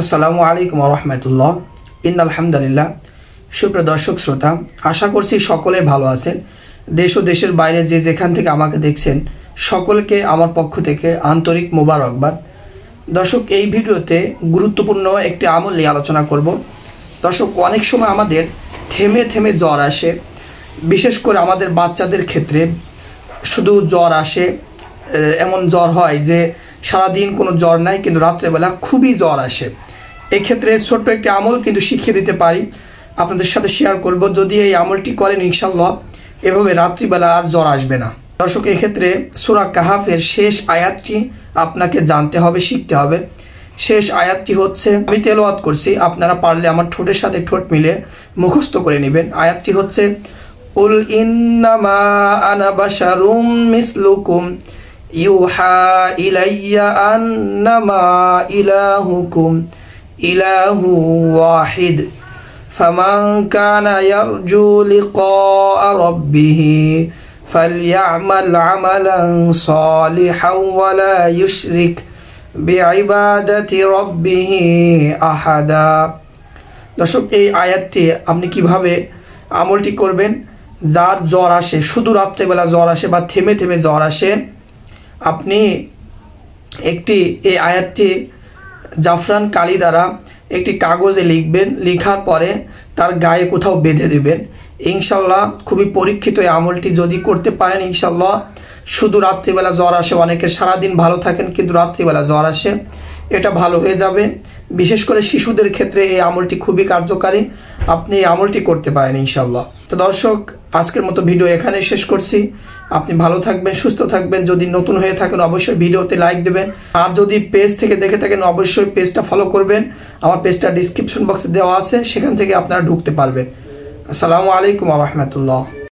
আসসালামু আলাইকুম ওয়া রাহমাতুল্লাহ। ইন্নাল হামদুলিল্লাহ। সুপ্রিয় দর্শক শ্রোতা, আশা করছি সকলে ভালো আছেন। দেশ ও দেশের বাইরে যে যেখান থেকে আমাকে দেখছেন সকলকে আমার পক্ষ থেকে আন্তরিক মোবারকবাদ। দর্শক, এই ভিডিওতে গুরুত্বপূর্ণ একটি আমল নিয়ে আলোচনা করব। দর্শক, অনেক সময় আমাদের থেমে থেমে জ্বর আসে, বিশেষ করে আমাদের বাচ্চাদের ক্ষেত্রে শুধু জ্বর আসে। এমন জ্বর হয় যে সারাদিন কোনো জ্বর নাই, কিন্তু রাত্রেবেলা খুবই জ্বর আসে। এক্ষেত্রে ছোট্ট একটি আমল কিন্তু শিখিয়ে দিতে পারি, আপনাদের সাথে শেয়ার করব। যদি এই আমলটি করেন ইনশাল্লাহ এভাবে রাত্রিবেলা আর জ্বর আসবে না। দর্শক, এক্ষেত্রে সূরা কাহাফের শেষ আয়াতটি আপনাকে জানতে হবে, শিখতে হবে। শেষ আয়াতটি হচ্ছে, আমি তেলাওয়াত করছি, আপনারা পারলে আমার ঠোঁটের সাথে ঠোঁট মিলে মুখস্থ করে নেবেন। আয়াতটি হচ্ছে, উল ইন্নামা আনা বাশারুম মিসলুকুম ইউহা ইলাইয়া আন্নামা ইলাহুকুম ইলাহু ওয়াহিদ ফামান কানা ইয়ারজু লিকা রাব্বিহি ফালইআমাল আমালান সালিহান ওয়া লা ইউশরিক বিইবাদাতি রাব্বিহি আহাদা। দর্শক, এই আয়াতটি আপনি কিভাবে আমলটি করবেন? যার জ্বর আসে, শুধু রাত্রেবেলা জ্বর আসে বা থেমে থেমে জ্বর আসে, আপনি এই আয়াতটি জাফরান কালি দ্বারা একটি কাগজে লিখবেন। লেখার পরে তার গায়ে কোথাও বেঁধে দেবেন। ইনশাল্লাহ খুবই পরীক্ষিত এই আমলটি যদি করতে পারেন, ইনশাল্লাহ শুধু রাত্রিবেলা জ্বর আসে, অনেকের সারাদিন ভালো থাকেন কিন্তু রাত্রিবেলা জ্বর আসে, এটা ভালো হয়ে যাবে। বিশেষ করে শিশুদের ক্ষেত্রে এই আমলটি খুবই কার্যকারী, আপনি এই আমলটি করতে পারেন ইনশাল্লাহ। তো দর্শক, আজকের মতো ভিডিও এখানে শেষ করছি। আপনি ভালো থাকবেন, সুস্থ থাকবেন। যদি নতুন হয়ে থাকেন অবশ্যই ভিডিওতে লাইক দেবেন, আর যদি পেজ থেকে দেখে থাকেন অবশ্যই পেজটা ফলো করবেন। আমার পেজটা ডিসক্রিপশন বক্সে দেওয়া আছে, সেখান থেকে আপনারা ঢুকতে পারবেন। আসসালামু আলাইকুম ওয়া রাহমাতুল্লাহ।